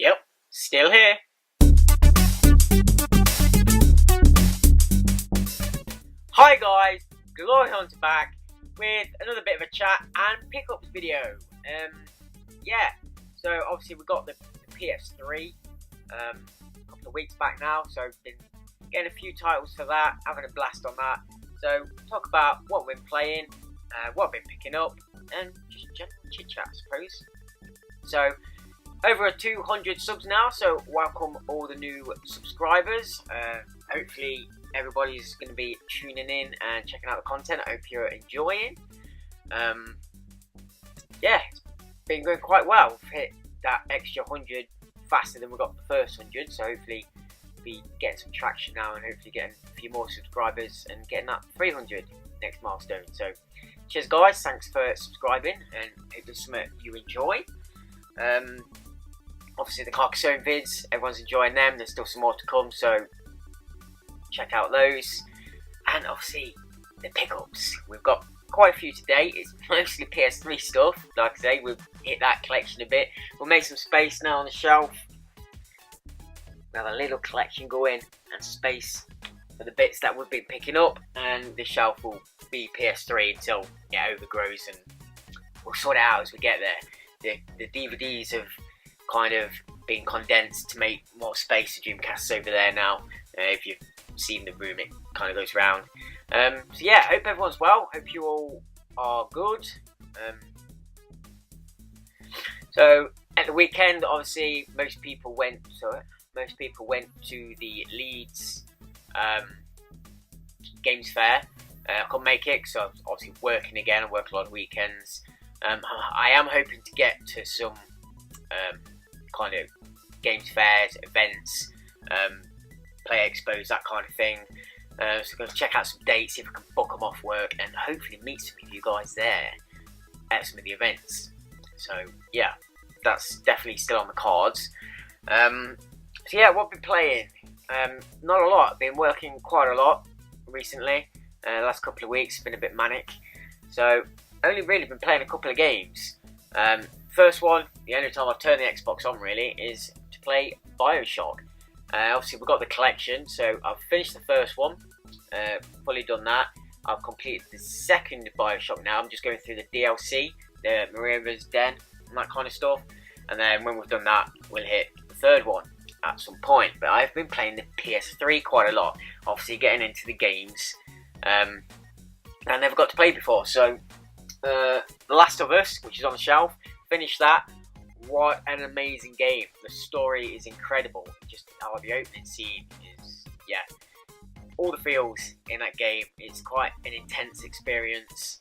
Yep, still here. Hi guys, GloryHunter back with another bit of a chat and pickups video. Yeah, so obviously we got the PS3 a couple of weeks back now, so I've been getting a few titles for that, having a blast on that. So talk about what we've been playing, what I've been picking up, and just chit chat, I suppose. So over 200 subs now, so welcome all the new subscribers. Hopefully everybody's going to be tuning in and checking out the content. I hope you're enjoying. Yeah, it's been going quite well. We've hit that extra 100 faster than we got the first 100, so hopefully we get some traction now and hopefully getting a few more subscribers and getting that 300 next milestone. So cheers guys, thanks for subscribing and hope it's something you enjoy. Obviously the Carcassonne vids, everyone's enjoying them. There's still some more to come, so check out those. And obviously the pickups, we've got quite a few today. It's mostly PS3 stuff. Like I say, we've hit that collection a bit. We'll make some space now on the shelf. We have a little collection going and space for the bits that we've been picking up, and the shelf will be PS3 until it overgrows, and we'll sort it out as we get there. The DVDs have kind of been condensed to make more space. The Dreamcast's over there now. If you've seen the room, it kind of goes round. So yeah, hope everyone's well. Hope you all are good. So at the weekend, obviously, most people went to the Leeds Games Fair. I couldn't make it because I was obviously working again. I work a lot of weekends. I am hoping to get to some kind of games fairs, events, play expos, that kind of thing. So I'm going to check out some dates, see if I can book them off work, and hopefully meet some of you guys there at some of the events. So yeah, that's definitely still on the cards. So yeah, what I've been playing, not a lot. I've been working quite a lot recently. The last couple of weeks been a bit manic, so only really been playing a couple of games. First one, the only time I've turned the Xbox on really, is to play Bioshock. Obviously we've got the collection, so I've finished the first one, fully done that. I've completed the second Bioshock now. I'm just going through the DLC, the Maria's Den, and that kind of stuff. And then when we've done that, we'll hit the third one at some point. But I've been playing the PS3 quite a lot, obviously getting into the games I never got to play before. So The Last of Us, which is on the shelf, finished that. What an amazing game. The story is incredible. Just how the opening scene is, yeah, all the feels in that game. It's quite an intense experience.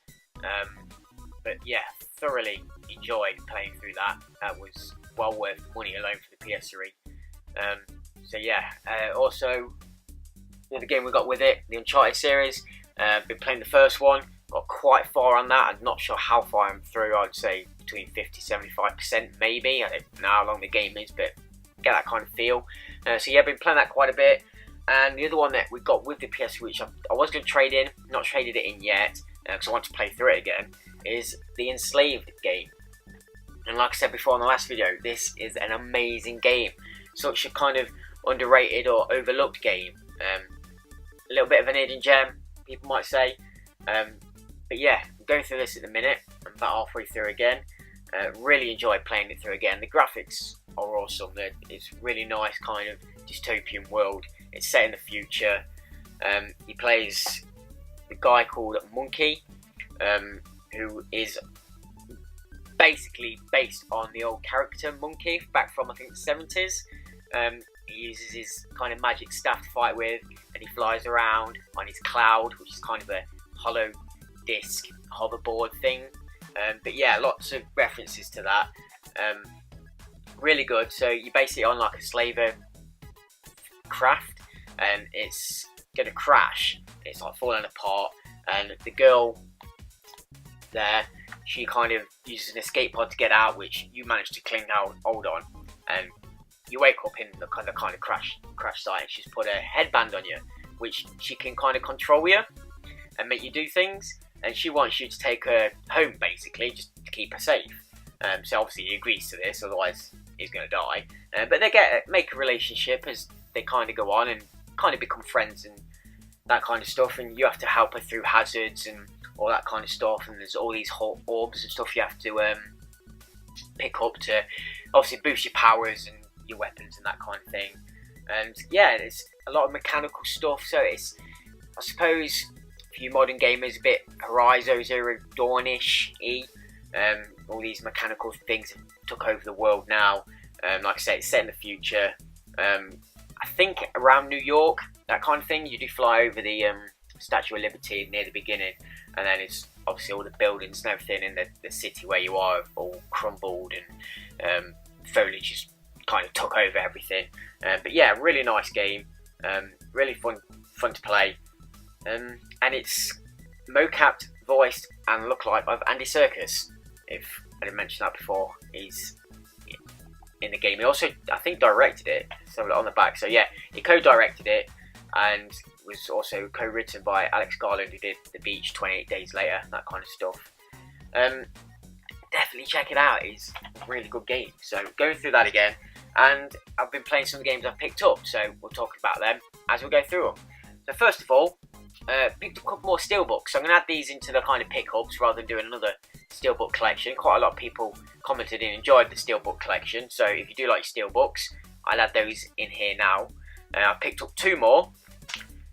But yeah, thoroughly enjoyed playing through that. That was well worth the money alone for the PS3. So yeah, also the other game we got with it, the Uncharted series. Been playing the first one, got quite far on that. I'm not sure how far I'm through. I'd say between 50-75% maybe. I don't know how long the game is, but get that kind of feel. So yeah, I've been playing that quite a bit. And the other one that we got with the PS3, which I was going to trade in, not traded it in yet, because I want to play through it again, is the Enslaved game. And like I said before in the last video, this is an amazing game. Such a kind of underrated or overlooked game. A little bit of an hidden gem, people might say. But yeah, I'm going through this at the minute. I'm about halfway through again. Really enjoyed playing it through again. The graphics are awesome. It's really nice kind of dystopian world. It's set in the future. He plays the guy called Monkey, who is basically based on the old character Monkey back from I think the 70s. He uses his kind of magic staff to fight with, and he flies around on his cloud, which is kind of a hollow disc hoverboard thing. But yeah, lots of references to that. Really good. So you're basically on like a slaver craft, and it's gonna crash. It's like falling apart, and the girl there, she kind of uses an escape pod to get out, which you manage to hold on, and you wake up in the kind of crash site, and she's put a headband on you, which she can kind of control you and make you do things, and she wants you to take her home basically, just to keep her safe. So obviously he agrees to this, otherwise is going to die. But they make a relationship as they kind of go on and kind of become friends and that kind of stuff. And you have to help her through hazards and all that kind of stuff. And there's all these whole orbs and stuff you have to pick up to obviously boost your powers and your weapons and that kind of thing. And yeah, there's a lot of mechanical stuff. So it's, I suppose, for you modern gamers, a bit Horizon Zero Dawn-ish. All these mechanical things have took over the world now. Like I say, it's set in the future. I think around New York, that kind of thing. You do fly over the Statue of Liberty near the beginning, and then it's obviously all the buildings and everything in the city where you are have all crumbled, and foliage just kind of took over everything. But yeah, really nice game. Really fun to play. And it's mocapped, voiced, and look like by Andy Serkis. If I didn't mention that before, he's in the game. He also, I think, directed it. So on the back. So yeah, he co-directed it, and was also co-written by Alex Garland, who did The Beach, 28 Days Later, that kind of stuff. Definitely check it out. It's a really good game. So going through that again, and I've been playing some of the games I've picked up. So we'll talk about them as we go through them. So first of all, picked up a couple more steelbooks. So I'm going to add these into the kind of pickups rather than doing another steelbook collection. Quite a lot of people commented and enjoyed the steelbook collection. So if you do like steelbooks, I'll add those in here now. I picked up two more.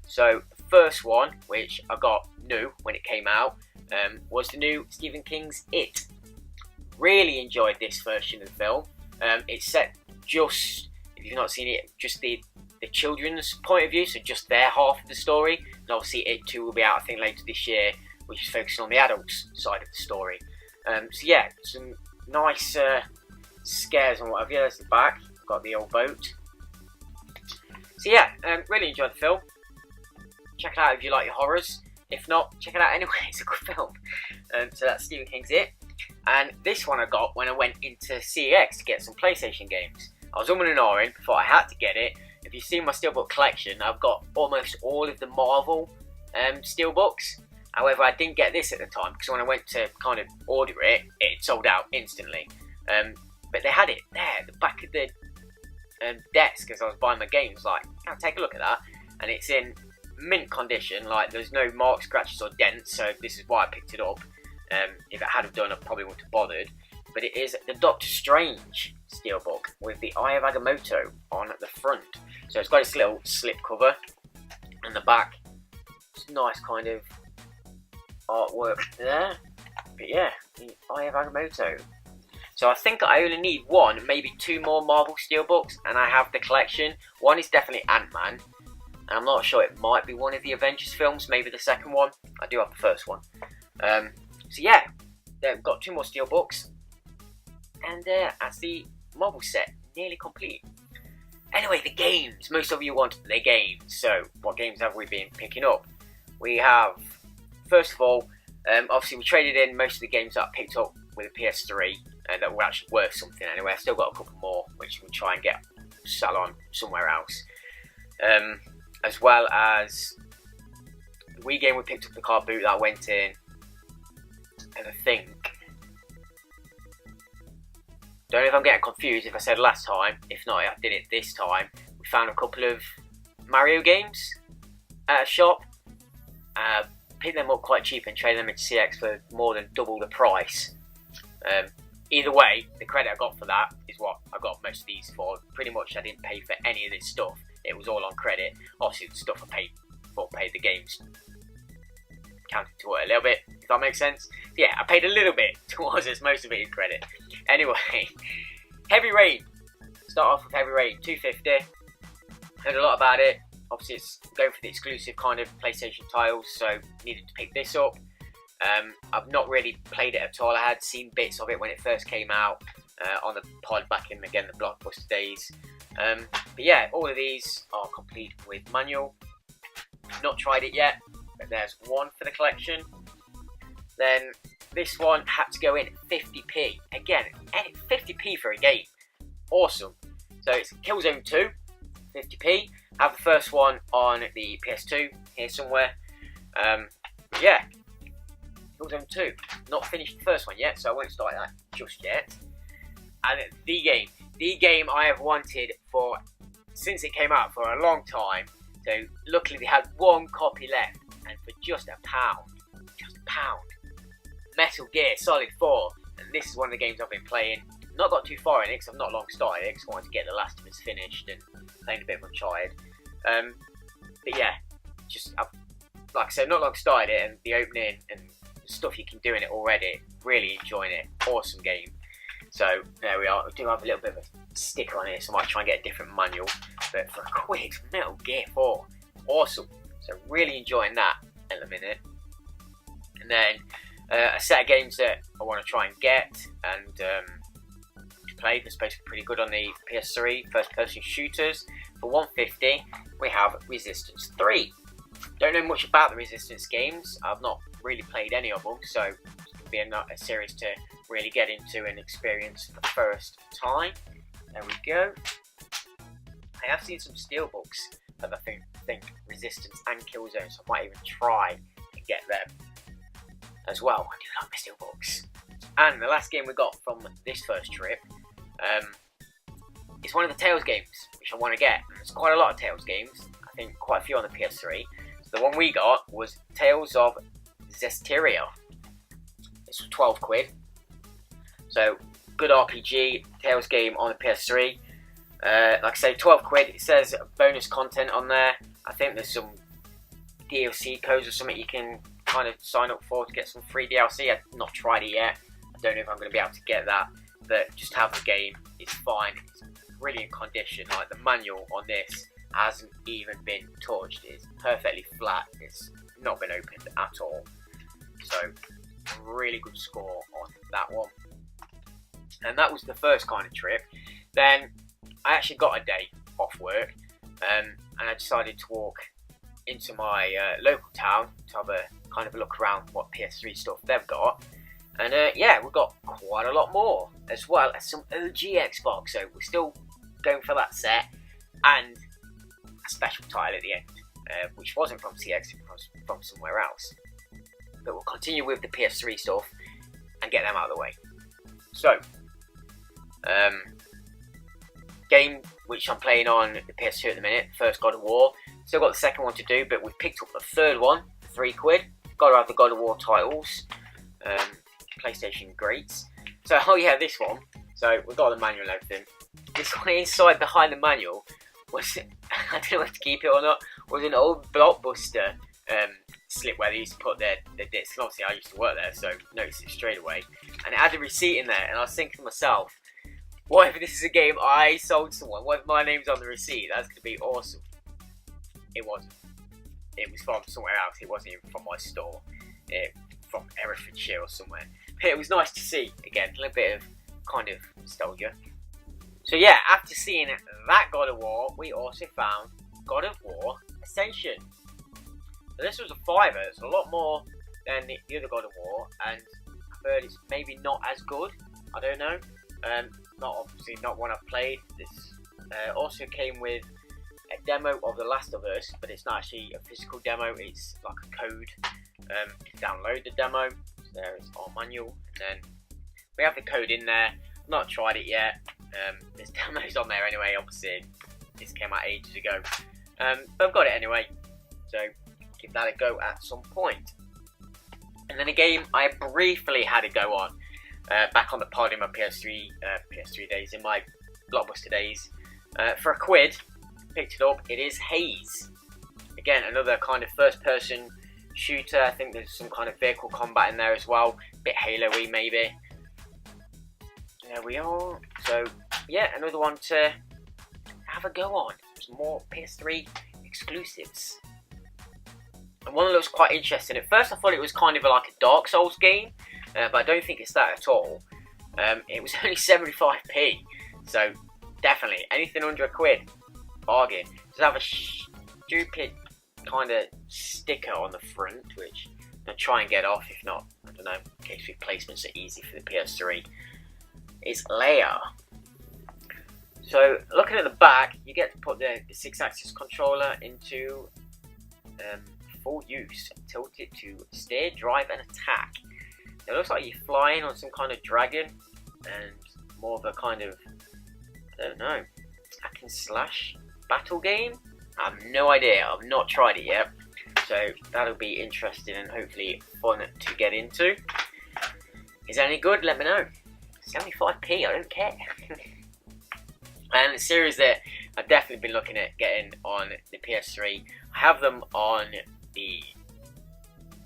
So the first one, which I got new when it came out, was the new Stephen King's It. Really enjoyed this version of the film. It's set just, if you've not seen it, just the children's point of view, so just their half of the story. And obviously It 2 will be out, I think, later this year, which is focusing on the adults' side of the story. So yeah, some nice scares and whatever. Yeah, there's the back. Got the old boat. So yeah, really enjoyed the film. Check it out if you like your horrors. If not, check it out anyway. It's a good film. So that's Stephen King's It. And this one I got when I went into CEX to get some PlayStation games. I was umming and ahhing before I had to get it. If you've seen my steelbook collection, I've got almost all of the Marvel steelbooks. However, I didn't get this at the time because when I went to kind of order it, it sold out instantly. But they had it there at the back of the desk as I was buying my games. Like, oh, take a look at that. And it's in mint condition. Like, there's no marks, scratches or dents. So this is why I picked it up. If it had have done, I probably wouldn't have bothered. But it is the Doctor Strange steelbook with the Eye of Agamotto on the front. So it's got this little slip cover on the back. It's nice kind of artwork there. But yeah, the Eye of Agamotto. So I think I only need one, maybe two more Marvel steelbooks, and I have the collection. One is definitely Ant-Man, and I'm not sure, it might be one of the Avengers films, maybe the second one. I do have the first one. So yeah, they've got two more steelbooks, and that's the Marvel set, nearly complete. Anyway, the games. Most of you want the games. So what games have we been picking up? We have, first of all, obviously we traded in most of the games that I picked up with a PS3 that were actually worth something anyway. I still got a couple more which we'll try and get sell on somewhere else. As well as the Wii game, we picked up the card boot that went in. And I think, don't know if I'm getting confused if I said last time. If not, I did it this time. We found a couple of Mario games at a shop. Picked them up quite cheap and traded them into CX for more than double the price. Either way, the credit I got for that is what I got most of these for. Pretty much I didn't pay for any of this stuff. It was all on credit. Obviously the stuff I paid for, the games counted to it a little bit, if that makes sense. Yeah, I paid a little bit towards this, most of it is credit. Anyway, Heavy Rain. Start off with Heavy Rain, $2.50. Heard a lot about it. Obviously it's going for the exclusive kind of PlayStation titles, so needed to pick this up. I've not really played it at all. I had seen bits of it when it first came out on the pod back in, again, the Blockbuster days. But yeah, all of these are complete with manual. Not tried it yet, but there's one for the collection. Then this one had to go in 50p. Again, 50p for a game. Awesome. So it's Killzone 2, 50p. I have the first one on the PS2 here somewhere. Yeah, Killzone 2. Not finished the first one yet, so I won't start that just yet. And the game, the game I have wanted for since it came out for a long time. So luckily they had one copy left, and for just a pound, Metal Gear Solid 4. And this is one of the games I've been playing. Not got too far in it because I've not long started it because I wanted to get The Last of Us finished and playing a bit of Uncharted. But yeah, like I said, not long started it, and the opening and the stuff you can do in it already, really enjoying it. Awesome game. So there we are. I do have a little bit of a sticker on it, so I might try and get a different manual. But for a quid, Metal Gear 4, awesome. So really enjoying that in a minute. And then a set of games that I want to try and get and play. They're supposed to be pretty good on the PS3. First-person shooters. For $150, we have Resistance 3. Don't know much about the Resistance games. I've not really played any of them, so it's going to be a series to really get into and experience for the first time. There we go. I have seen some steelbooks of I think Resistance and Killzone, so I might even try to get them as well. I do like my steelbooks. And the last game we got from this first trip is one of the Tales games, which I want to get. There's quite a lot of Tales games. I think quite a few on the PS3. So the one we got was Tales of Zestiria. This was 12 quid. So good RPG Tales game on the PS3. Like I say, 12 quid. It says bonus content on there. I think there's some DLC codes or something you can kind of sign up for to get some free DLC. I've not tried it yet. I don't know if I'm going to be able to get that. But just have the game. It's fine. It's brilliant condition. Like the manual on this hasn't even been touched. It's perfectly flat. It's not been opened at all. So really good score on that one. And that was the first kind of trip. Then I actually got a day off work, and I decided to walk into my local town to have a kind of a look around what PS3 stuff they've got. And yeah, we've got quite a lot more, as well as some OG Xbox. So we're still going for that set, and a special title at the end, which wasn't from CX, it was from somewhere else. But we'll continue with the PS3 stuff and get them out of the way. So, game which I'm playing on the PS2 at the minute, first God of War. Still got the second one to do, but we've picked up the third one for £3. Got to have the God of War titles. PlayStation greats. So, oh yeah, this one. So, we've got the manual and everything. This one inside behind the manual was, I don't know if to keep it or not, was an old Blockbuster slip where they used to put their discs. And obviously, I used to work there, so I noticed it straight away. And it had a receipt in there, and I was thinking to myself, what if this is a game I sold someone? What if my name's on the receipt? That's going to be awesome. It wasn't. It was from somewhere else. It wasn't even from my store. From Herefordshire or somewhere. But it was nice to see, again, a little bit of kind of nostalgia. So yeah, after seeing that God of War, we also found God of War Ascension. So this was a £5. It's a lot more than the other God of War, and I've heard it's maybe not as good. I don't know. Not one I've played. This also came with a demo of The Last of Us, but it's not actually a physical demo. It's like a code to download the demo. So there is our manual, and then we have the code in there. I've not tried it yet. There's demos on there anyway. Obviously, this came out ages ago, but I've got it anyway. So give that a go at some point. And then a game I briefly had a go on back on the pod in my PS3 days, in my Blockbuster days, for £1. Picked it up. It is Haze. Again, another kind of first-person shooter. I think there's some kind of vehicle combat in there as well. Bit Halo-y maybe. There we are. So yeah, another one to have a go on. Some more PS3 exclusives. And one that looks quite interesting. At first I thought it was kind of like a Dark Souls game, but I don't think it's that at all. It was only 75p, so definitely anything under £1, bargain. Does have a stupid kind of sticker on the front, which I'll try and get off. If not, I don't know, in case replacements are easy for the PS3. It's Leia. So looking at the back, you get to put the 6-axis controller into full use. Tilt it to steer, drive, and attack. It looks like you're flying on some kind of dragon, and more of a kind of I don't know. Hack and slash battle game? I have no idea. I've not tried it yet. So that'll be interesting and hopefully fun to get into. Is it any good? Let me know. 75p, I don't care. And the series that I've definitely been looking at getting on the PS3, I have them on the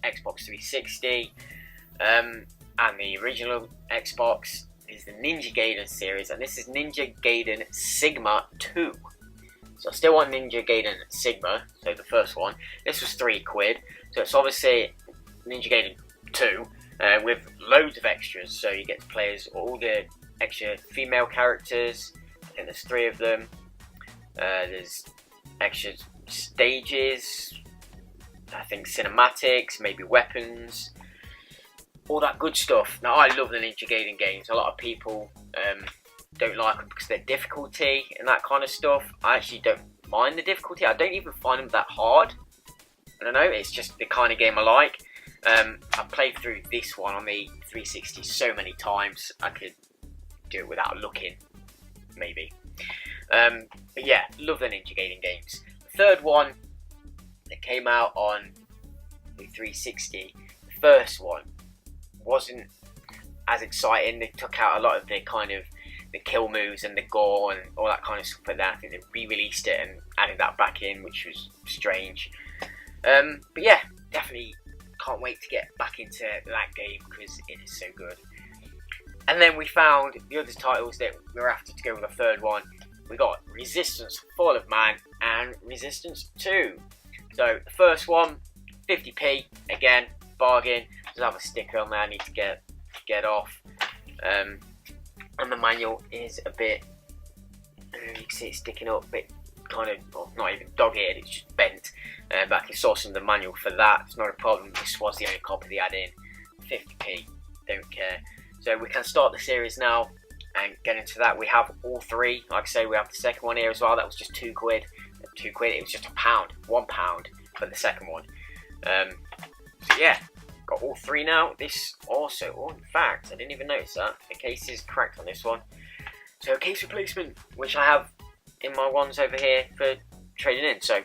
Xbox 360, and the original Xbox is the Ninja Gaiden series, and this is Ninja Gaiden Sigma 2. So I still want Ninja Gaiden Sigma, so the first one. This was £3, so it's obviously Ninja Gaiden 2, with loads of extras, so you get to play as all the extra female characters. I think there's 3 of them. There's extra stages, I think cinematics, maybe weapons, all that good stuff. Now I love the Ninja Gaiden games. A lot of people don't like them because of their difficulty and that kind of stuff. I actually don't mind the difficulty. I don't even find them that hard. I don't know, it's just the kind of game I like. I've played through this one on the 360 so many times I could do it without looking, maybe. But yeah, love the Ninja Gaiden games. The third one that came out on the 360, the first one wasn't as exciting. They took out a lot of the kind of the kill moves and the gore and all that kind of stuff like that. I think they re-released it and added that back in, which was strange. But yeah, definitely can't wait to get back into that game because it is so good. And then we found the other titles that we were after to go with the third one. We got Resistance Fall of Man and Resistance 2. So the first one, 50p, again, bargain. Does have a sticker on there I need to get off. And the manual is a bit, you can see it sticking up, a bit kind of, well, not even dog-eared, it's just bent. But I can source some of the manual for that, it's not a problem. This was the only copy they had in. 50p, don't care. So we can start the series now and get into that. We have all 3, like I say, we have the second one here as well. That was just £2. £2, it was just £1 for the second one. So yeah, got all 3 now. This also, oh, in fact, I didn't even notice that. The case is cracked on this one. So a case replacement, which I have in my ones over here for trading in. So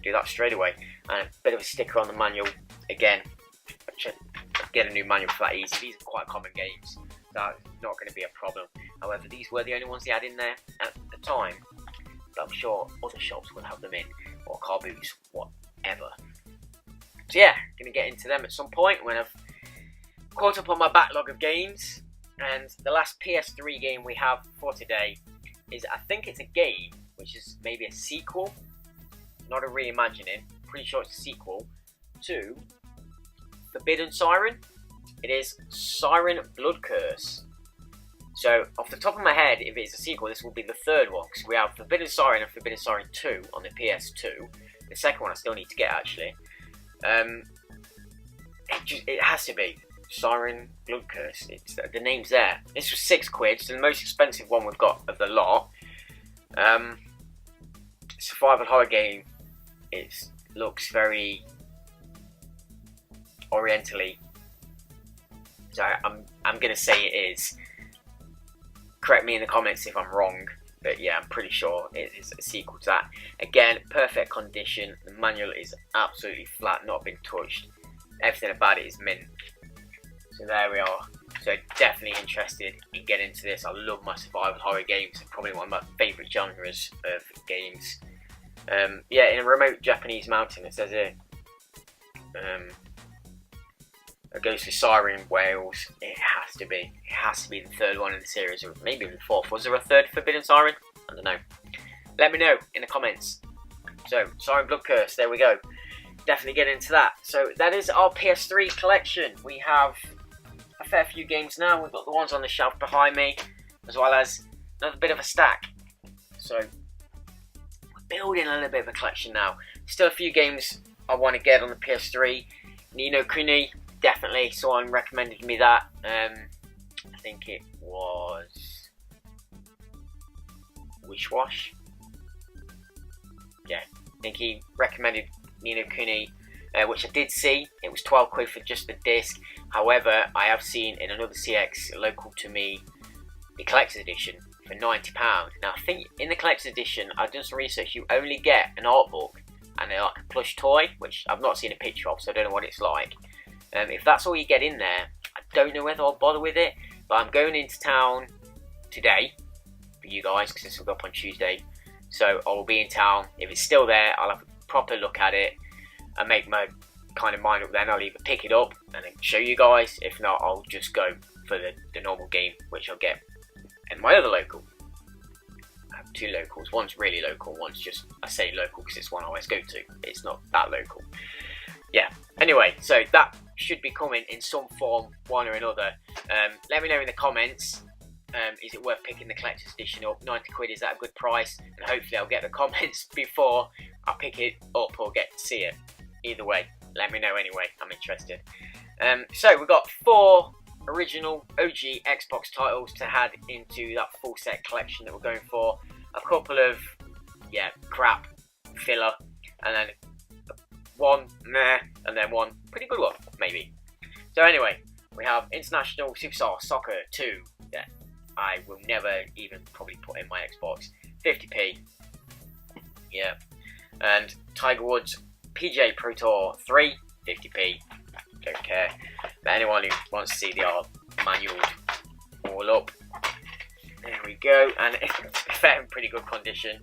do that straight away. And a bit of a sticker on the manual again. Get a new manual for that easy. These are quite common games. That's not going to be a problem. However, these were the only ones they had in there at the time. But I'm sure other shops will have them in. Or car boots, whatever. So yeah, going to get into them at some point when I've caught up on my backlog of games. And the last PS3 game we have for today is, I think it's a game, which is maybe a sequel, not a reimagining. Pretty sure it's a sequel to Forbidden Siren. It is Siren Blood Curse. So off the top of my head, if it's a sequel, this will be the third one, because we have Forbidden Siren and Forbidden Siren 2 on the PS2. The second one I still need to get, actually. It has to be Siren Blood Curse. It's the name's there. This was £6, so the most expensive one we've got of the lot. Survival horror game. It looks very orientally. So I'm gonna say it is. Correct me in the comments if I'm wrong, but yeah, I'm pretty sure it is a sequel to that. Again, perfect condition. The manual is absolutely flat, not been touched. Everything about it is mint. So there we are. So definitely interested in getting into this. I love my survival horror games. It's probably one of my favourite genres of games. Yeah, in a remote Japanese mountain, it says here. It goes to Siren Wales. It has to be. It has to be the third one in the series, or maybe even the fourth. Was there a third Forbidden Siren? I don't know. Let me know in the comments. So, Siren Blood Curse, there we go. Definitely get into that. So, that is our PS3 collection. We have a fair few games now. We've got the ones on the shelf behind me, as well as another bit of a stack. So, we're building a little bit of a collection now. Still a few games I want to get on the PS3. Ni no Kuni. Definitely, someone recommended me that. I think it was Wish Wash. Yeah, I think he recommended Ni no Kuni, which I did see. It was £12 for just the disc. However, I have seen in another CX local to me the collector's edition for £90. Now I think in the collector's edition, I've done some research, you only get an art book and like a plush toy, which I've not seen a picture of, so I don't know what it's like. If that's all you get in there, I don't know whether I'll bother with it, but I'm going into town today for you guys, because this will go up on Tuesday, so I'll be in town. If it's still there, I'll have a proper look at it and make my kind of mind up then. I'll either pick it up and then show you guys, if not I'll just go for the normal game, which I'll get at my other local. I have two locals, one's really local, one's just, I say local because it's one I always go to, it's not that local. Yeah, anyway, so that should be coming in some form, one or another. Let me know in the comments, is it worth picking the collector's edition up? 90 quid, is that a good price? And hopefully I'll get the comments before I pick it up or get to see it. Either way, let me know anyway, I'm interested. So we've got 4 original OG Xbox titles to add into that full set collection that we're going for. A couple of, yeah, crap filler, and then one meh, and then one pretty good one, maybe. So anyway, we have International Superstar Soccer 2 that I will never even probably put in my Xbox. 50p, yeah. And Tiger Woods PGA Pro Tour 3, 50p, don't care. But anyone who wants to see the art manual all up, there we go. And it's in pretty good condition.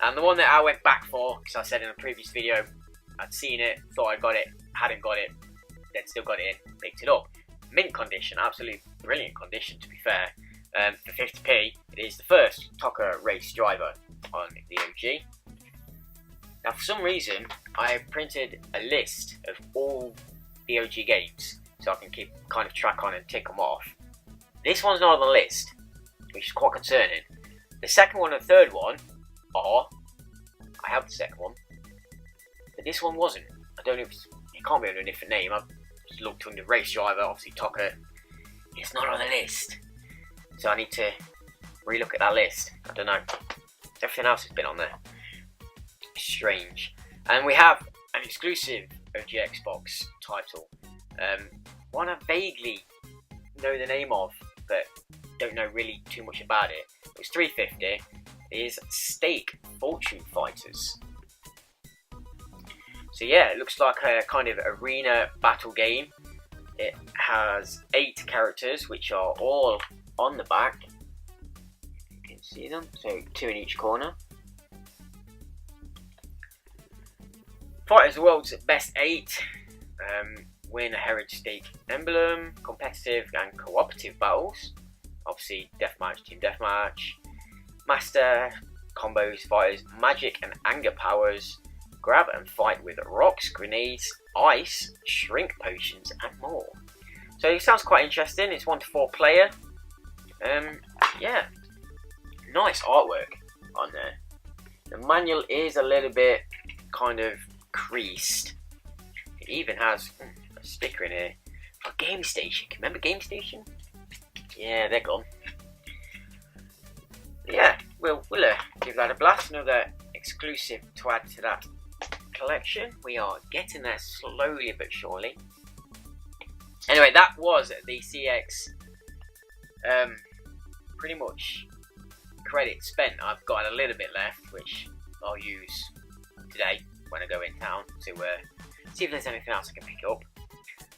And the one that I went back for, because I said in a previous video, I'd seen it, thought I got it, hadn't got it, then still got it in, picked it up. Mint condition, absolutely brilliant condition to be fair. For 50p, it is the first Tucker race driver on the OG. Now for some reason, I printed a list of all the OG games, so I can keep kind of track on and tick them off. This one's not on the list, which is quite concerning. The second one and third one are, I have the second one, but this one wasn't. I don't know if it can't be under a different name. I've just looked under race driver, obviously Tucker. It's not on the list, so I need to relook at that list. I don't know. Everything else has been on there. Strange. And we have an exclusive OG Xbox title. One I vaguely know the name of, but don't know really too much about it. It's 350. It is Stake Fortune Fighters. So yeah, it looks like a kind of arena battle game. It has 8 characters, which are all on the back. You can see them, so 2 in each corner. Fight as the world's best 8. Win a heritage stake emblem. Competitive and cooperative battles. Obviously, deathmatch, team deathmatch. Master combos, fighters, magic and anger powers. Grab and fight with rocks, grenades, ice, shrink potions, and more. So it sounds quite interesting. It's 1 to 4 player. Yeah, nice artwork on there. The manual is a little bit kind of creased. It even has a sticker in here for Game Station. Remember Game Station? Yeah, they're gone. Yeah, we'll give that a blast. Another exclusive to add to that collection. We are getting there slowly but surely. Anyway, that was the CX. Pretty much credit spent. I've got a little bit left, which I'll use today when I go in town to see if there's anything else I can pick up.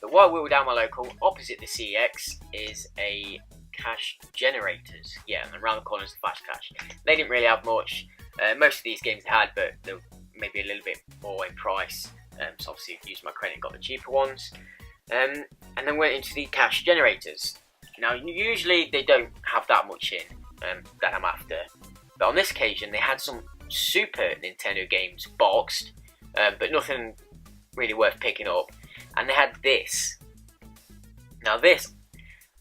But while we were down my local, opposite the CX is a cash generators. Yeah, and around the corner is the fast cash. They didn't really have much. Most of these games had, but they were maybe a little bit more in price. So obviously I've used my credit and got the cheaper ones. And then went into the cash generators. Now usually they don't have that much in that I'm after. But on this occasion they had some Super Nintendo games boxed, but nothing really worth picking up. And they had this. Now this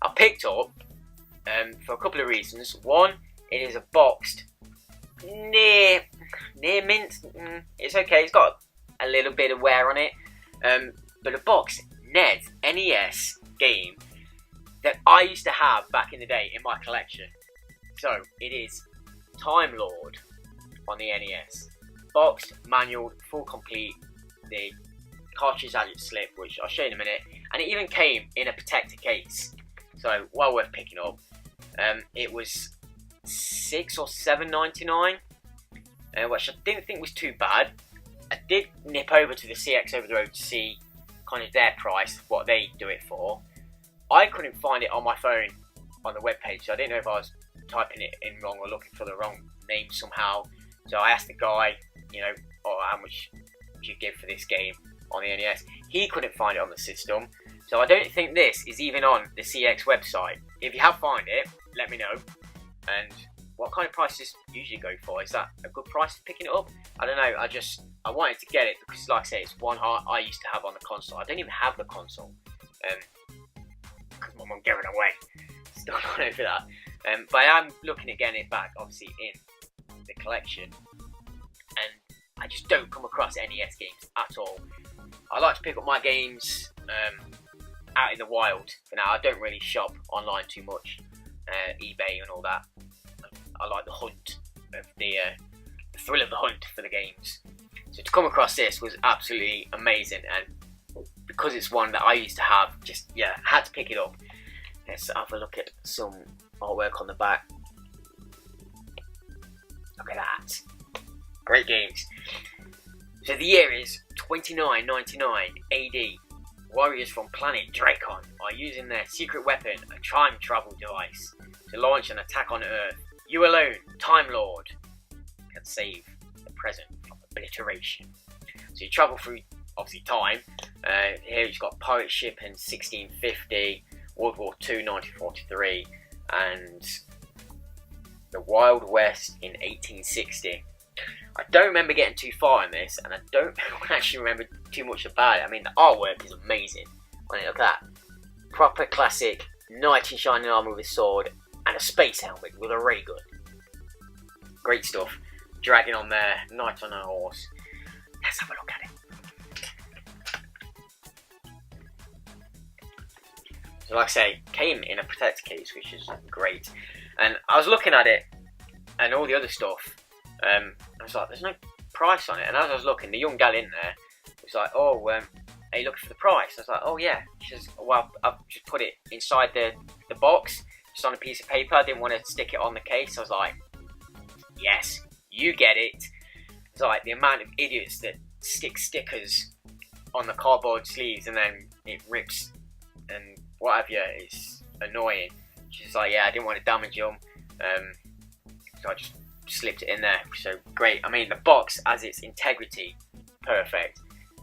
I picked up for a couple of reasons. One, it is a boxed near mint. It's okay, it's got a little bit of wear on it, but a boxed NES game that I used to have back in the day in my collection. So it is Time Lord on the NES. Boxed, manual, full complete. The cartridge had its slip, which I'll show you in a minute, and it even came in a protector case, so well worth picking up. It was 6 or 7.99, which I didn't think was too bad. I did nip over to the CX over the road to see kind of their price, what they do it for. I couldn't find it on my phone on the webpage, so I didn't know if I was typing it in wrong or looking for the wrong name somehow. So I asked the guy, you know, oh, how much do you give for this game on the NES? He couldn't find it on the system, so I don't think this is even on the CX website. If you have found it, let me know. And what kind of prices usually go for? Is that a good price for picking it up? I don't know. I wanted to get it because, like I say, it's one heart I used to have on the console. I don't even have the console because my mum gave it away. Still not over that. But I am looking at getting it back, obviously, in the collection. And I just don't come across NES games at all. I like to pick up my games out in the wild. For now, I don't really shop online too much, eBay and all that. I like the hunt of the thrill of the hunt for the games. So to come across this was absolutely amazing, and because it's one that I used to have, just had to pick it up. Let's have a look at some artwork on the back. Look at that. Great games. So the year is 2999 AD. Warriors from planet Dracon are using their secret weapon, a time travel device, to launch an attack on Earth. You alone, Time Lord, can save the present from obliteration. So you travel through, obviously, time. Here you've got pirate ship in 1650, World War II 1943, and the Wild West in 1860. I don't remember getting too far in this, and I don't actually remember too much about it. I mean, the artwork is amazing. Look at that. Proper classic knight in shining armour with a sword and a space helmet with a ray gun. Great stuff. Dragon on there, knight on a horse. Let's have a look at it. So like I say, came in a protector case, which is great. And I was looking at it and all the other stuff. I was like, there's no price on it. And as I was looking, the young gal in there was like, oh, are you looking for the price? I was like, oh yeah. She says, well, I've just put it inside the box, just on a piece of paper. I didn't want to stick it on the case. I was like, yes, you get it. It's like the amount of idiots that stick stickers on the cardboard sleeves and then it rips and what have you. It's annoying. She's like, yeah, I didn't want to damage them. So I just slipped it in there. So great. I mean, the box has its integrity perfect.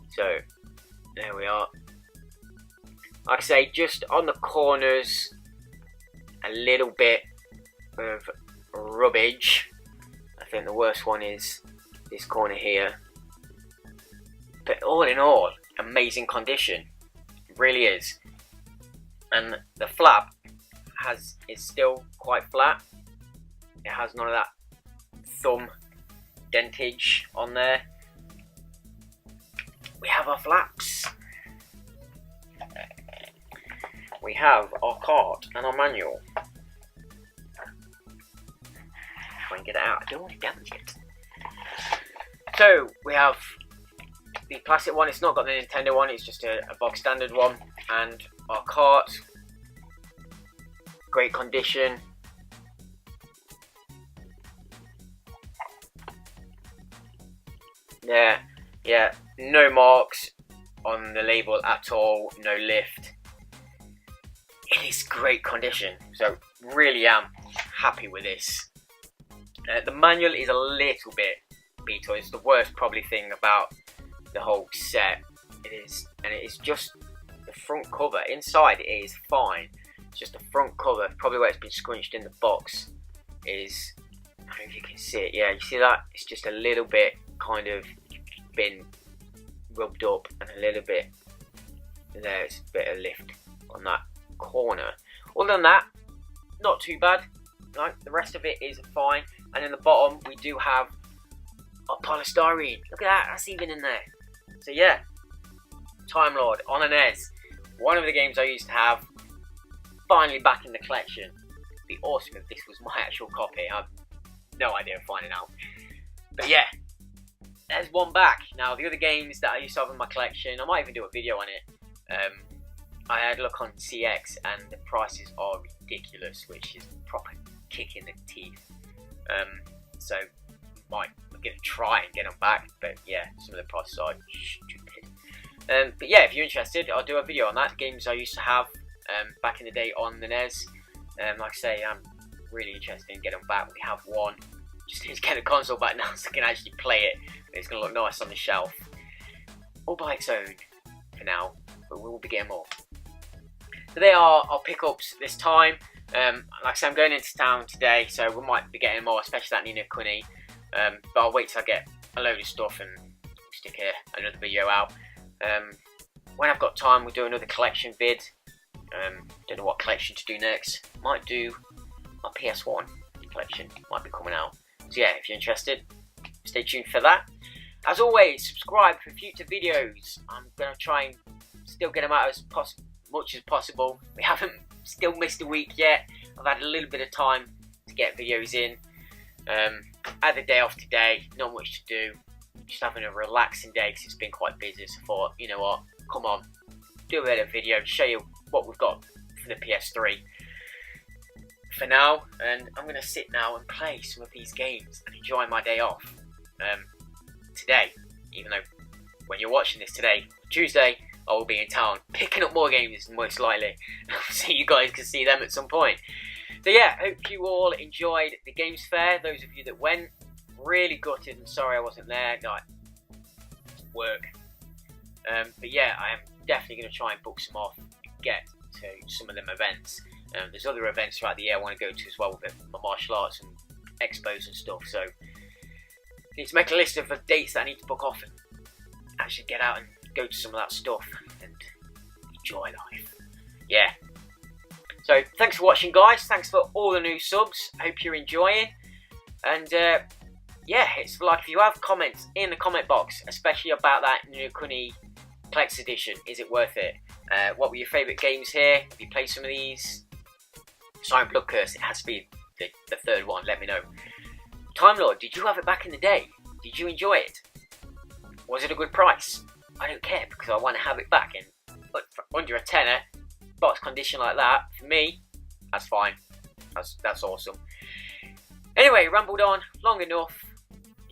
So there we are. Like I say, just on the corners, a little bit of rubbish. I think the worst one is this corner here. But all in all, amazing condition. It really is. And the flap is still quite flat. It has none of that thumb dentage on there. We have our flaps. We have our cart and our manual. Try and get it out. I don't want to damage it. So we have the plastic one. It's not got the Nintendo one. It's just a box standard one. And our cart. Great condition. Yeah, no marks on the label at all, no lift. It is great condition, so really am happy with this. The manual is a little bit beat up. It's the worst probably thing about the whole set. It is, and it is just the front cover. Inside it is fine. It's just the front cover, probably where it's been scrunched in the box, is, I don't know if you can see it. Yeah, you see that? It's just a little bit kind of been rubbed up and a little bit there's a bit of lift on that corner. Other than that, not too bad. No, the rest of it is fine. And in the bottom we do have our polystyrene. Look at that, that's even in there. So yeah, Time Lord on an NES. One of the games I used to have, finally back in the collection. It'd be awesome if this was my actual copy. I have no idea of finding out. But yeah, there's one back. Now, the other games that I used to have in my collection, I might even do a video on it. I had a look on CX and the prices are ridiculous, which is a proper kick in the teeth. So I'm gonna try and get them back, but yeah, some of the prices are stupid. But yeah, if you're interested, I'll do a video on that. Games I used to have back in the day on the NES. Like I say, I'm really interested in getting them back. We have one. Just need to get the console back now so I can actually play it. It's going to look nice on the shelf. All by its own for now, but we will be getting more. So they are our pickups this time. Like I said, I'm going into town today, so we might be getting more, especially that Ni no Kuni. But I'll wait till I get a load of stuff and stick another video out. When I've got time, we'll do another collection vid. Don't know what collection to do next. Might do my PS1 collection, might be coming out. So yeah, if you're interested, stay tuned for that. As always, subscribe for future videos. I'm going to try and still get them out as much as possible. We haven't still missed a week yet. I've had a little bit of time to get videos in. I had the day off today, not much to do. Just having a relaxing day because it's been quite busy. So I thought, you know what, come on, do a bit of video, show you what we've got for the PS3 for now. And I'm going to sit now and play some of these games and enjoy my day off today, even though when you're watching this today, Tuesday, I will be in town picking up more games most likely. So you guys can see them at some point. So yeah, hope you all enjoyed the games fair. Those of you that went, really gutted and sorry I wasn't there, like work. But yeah, I am definitely going to try and book some off and get to some of them events. There's other events throughout the year I want to go to as well with my martial arts and expos and stuff. So I need to make a list of the dates that I need to book off and actually get out and go to some of that stuff and enjoy life. Yeah. So thanks for watching, guys. Thanks for all the new subs. Hope you're enjoying. And yeah, it's like if you have comments in the comment box, especially about that Ni no Kuni Collector's Edition. Is it worth it? What were your favourite games here? Have you played some of these? Silent Blood Curse, it has to be the third one, let me know. Time Lord, did you have it back in the day? Did you enjoy it? Was it a good price? I don't care because I want to have it back. And for under a tenner, box condition like that, for me, that's fine. That's awesome. Anyway, rambled on long enough.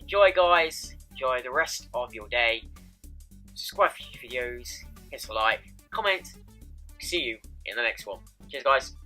Enjoy, guys. Enjoy the rest of your day. Subscribe for future videos. Hit a like. Comment. See you in the next one. Cheers, guys.